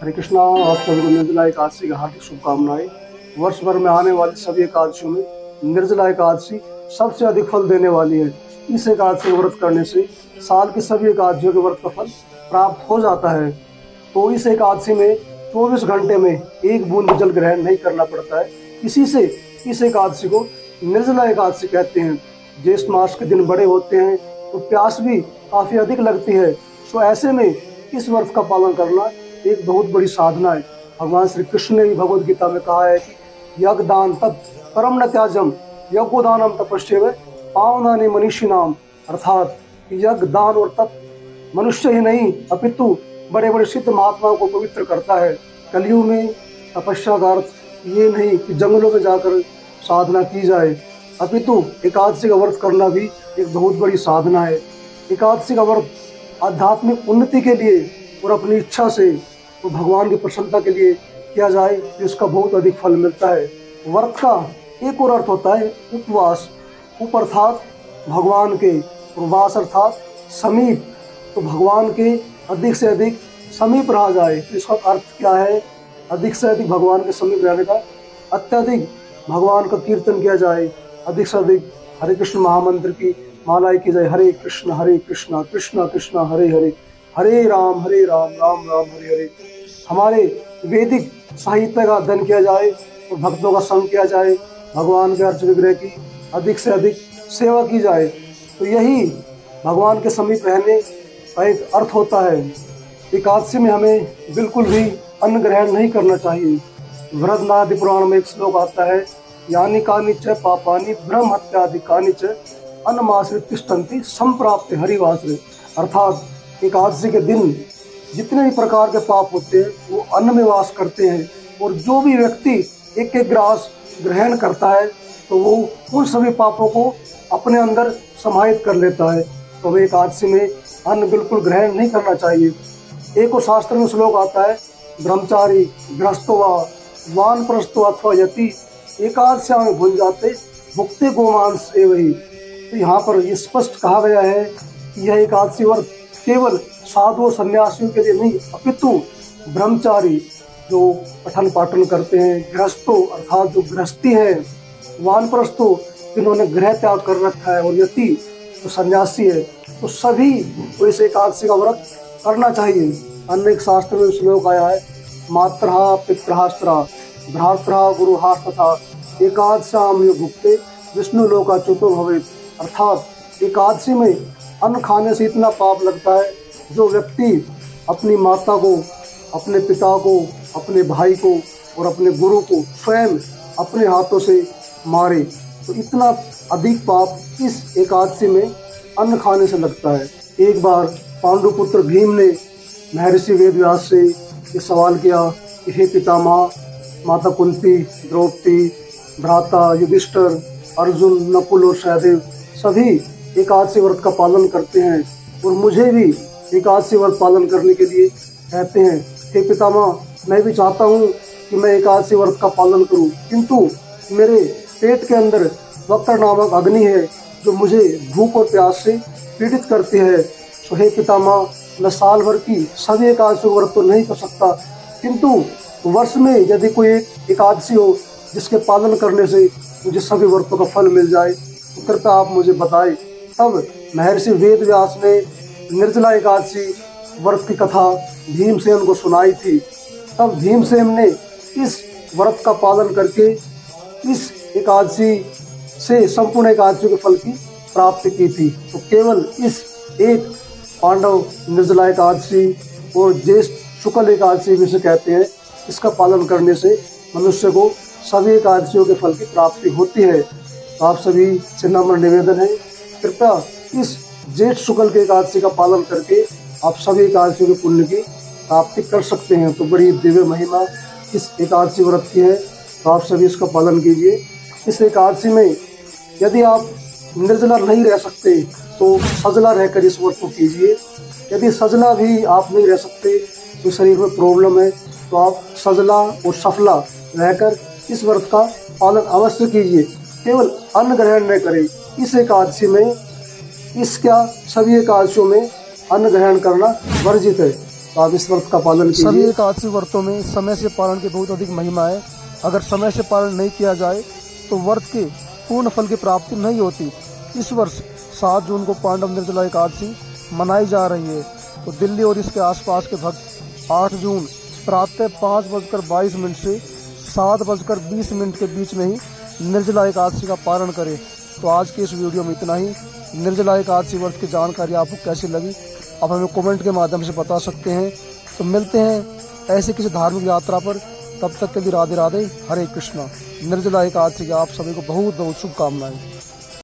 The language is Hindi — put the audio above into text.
हरे कृष्णा। आप सभी को निर्जला एकादशी की हार्दिक शुभकामनाएं। वर्ष भर में आने वाली सभी एकादशियों में निर्जला एकादशी सबसे अधिक फल देने वाली है। इस एकादशी का व्रत करने से साल की सभी एकादशियों के व्रत का फल प्राप्त हो जाता है। तो इस एकादशी में 24 घंटे में एक बूंद जल ग्रहण नहीं करना पड़ता है। इसी से इस एकादशी को निर्जला एकादशी कहते हैं। ज्येष्ठ मास के दिन बड़े होते हैं तो प्यास भी काफी अधिक लगती है। तो ऐसे में इस व्रत का पालन करना एक बहुत बड़ी साधना है। भगवान श्री कृष्ण ने भगवद गीता में कहा है कि यज्ञ दान तत् परम न त्याजम यज्ञोदानम तपस्यैव पावनानि मनीषिणाम। अर्थात यज्ञ दान और तप मनुष्य ही नहीं अपितु बड़े बड़े सिद्ध महात्माओं को पवित्र करता है। कलयुग में तपस्या का अर्थ ये नहीं कि जंगलों में जाकर साधना की जाए, अपितु एकादशी का व्रत करना भी एक बहुत बड़ी साधना है। एकादशी का व्रत आध्यात्मिक उन्नति के लिए और अपनी इच्छा से और भगवान की प्रसन्नता के लिए किया जाए तो इसका बहुत अधिक फल मिलता है। व्रत का एक और अर्थ होता है उपवास। उप अर्थात भगवान के, वास अर्थात समीप, तो भगवान के अधिक से अधिक समीप रहा जाए। तो इसका अर्थ क्या है? अधिक से अधिक भगवान के समीप रहने का, अत्यधिक भगवान का कीर्तन किया जाए, अधिक से अधिक हरे कृष्ण महामंत्र की मालाएं की जाए। हरे कृष्ण कृष्ण कृष्ण हरे हरे, हरे राम राम राम हरे हरे। हमारे वैदिक साहित्य का अध्ययन किया जाए और भक्तों का संग किया जाए। भगवान के अर्च विग्रह की अधिक से अधिक सेवा की जाए। तो यही भगवान के समीप रहने का एक अर्थ होता है। एकादशी में हमें बिल्कुल भी अन्न ग्रहण नहीं करना चाहिए। वृहदनादि पुराण में एक श्लोक आता है, यानि कानि च पापानि ब्रह्म हत्यादि कानि च अन्नमाश्रित तिष्ठन्ति संप्राप्ते हरिवासरे। अर्थात एकादशी के दिन जितने भी प्रकार के पाप होते हैं वो अन्न में वास करते हैं, और जो भी व्यक्ति एक एक ग्रास ग्रहण करता है तो वो उन सभी पापों को अपने अंदर समाहित कर लेता है। तो हमें एकादशी में अन्न बिल्कुल ग्रहण नहीं करना चाहिए। एक और शास्त्र में श्लोक आता है, ब्रह्मचारी गृहस्थो वा वानप्रस्थो अथवा यति एकादश्या में भुंजाते भुक्ते गोमांस एवं। तो यहाँ पर ये स्पष्ट कहा गया है कि यह एकादशी व्रत केवल साधु सन्यासियों के लिए नहीं, अपितु ब्रह्मचारी जो पठन पाठन करते हैं, गृहस्थों अर्थात जो गृहस्थी है, वानप्रस्थों जिन्होंने गृह त्याग कर रखा है, और यति जो सन्यासी है, तो सभी को इस एकादशी का व्रत करना चाहिए। अन्य एक शास्त्र में श्लोक आया है, मातृहा पितृहास्त्रा भ्रातृहा गुरुहास्तथा एकादशाम यो भुक्ते विष्णु लोकाच्युतो भवेत्। अर्थात एकादशी में अन्न खाने से इतना पाप लगता है, जो व्यक्ति अपनी माता को, अपने पिता को, अपने भाई को और अपने गुरु को स्वयं अपने हाथों से मारे, तो इतना अधिक पाप इस एकादशी में अन्न खाने से लगता है। एक बार पांडुपुत्र भीम ने महर्षि वेदव्यास से ये सवाल किया कि हे पितामह, माता कुंती, द्रौपदी, भ्राता युधिष्ठिर, अर्जुन, नकुल और सहदेव सभी एकादशी व्रत का पालन करते हैं, और मुझे भी एकादशी व्रत पालन करने के लिए कहते हैं। हे पितामह, मैं भी चाहता हूँ कि मैं एकादशी व्रत का पालन करूँ, किंतु मेरे पेट के अंदर वक्र नामक अग्नि है जो मुझे भूख और प्यास से पीड़ित करती है। तो हे पितामह, मैं साल भर की सभी एकादशी व्रत तो नहीं कर सकता, किंतु वर्ष में यदि कोई एक एकादशी हो जिसके पालन करने से मुझे सभी व्रतों का फल मिल जाए तो कृपया आप मुझे बताएं। तब महर्षि वेदव्यास ने निर्जला एकादशी व्रत की कथा भीमसेन को सुनाई थी। तब भीमसेन ने इस व्रत का पालन करके इस एकादशी से संपूर्ण एकादशी के फल की प्राप्ति की थी। तो केवल इस एक पांडव निर्जला एकादशी और ज्येष्ठ शुक्ल एकादशी भी से कहते हैं, इसका पालन करने से मनुष्य को सभी एकादशियों के फल की प्राप्ति होती है। तो आप सभी से नम्र निवेदन है, कृपया इस ज्येष्ठ शुक्ल के एकादशी का पालन करके आप सभी एकादशियों के पुण्य की प्राप्ति कर सकते हैं। तो बड़ी दिव्य महिमा इस एकादशी व्रत की है, तो आप सभी इसका पालन कीजिए। इस एकादशी में यदि आप निर्जला नहीं रह सकते तो सजला रहकर इस व्रत को कीजिए। यदि सजला भी आप नहीं रह सकते, तो शरीर में प्रॉब्लम है, तो आप सजला और सफला रहकर इस व्रत का पालन अवश्य कीजिए। केवल अन्न ग्रहण न करें। इस एकादशी में, इस क्या सभी एकादशियों में अन्न ग्रहण करना वर्जित है। तो आप इस व्रत का पालन सभी कीजिए। एकादशी व्रतों में समय से पालन की बहुत अधिक महिमा है। अगर समय से पालन नहीं किया जाए तो व्रत के पूर्ण फल की प्राप्ति नहीं होती। इस वर्ष 7 जून को पांडव निर्जला एकादशी मनाई जा रही है। तो दिल्ली और इसके आसपास के भक्त 8 जून प्रातः 5:22 से 7:20 के बीच में ही निर्जला एकादशी का पारण करें। तो आज के इस वीडियो में इतना ही। निर्जला एकादशी व्रत की जानकारी आपको कैसी लगी आप हमें कमेंट के माध्यम से बता सकते हैं। तो मिलते हैं ऐसे किसी धार्मिक यात्रा पर, तब तक के लिए राधे राधे, हरे कृष्णा। निर्जला एकादशी की आप सभी को बहुत बहुत शुभकामनाएं।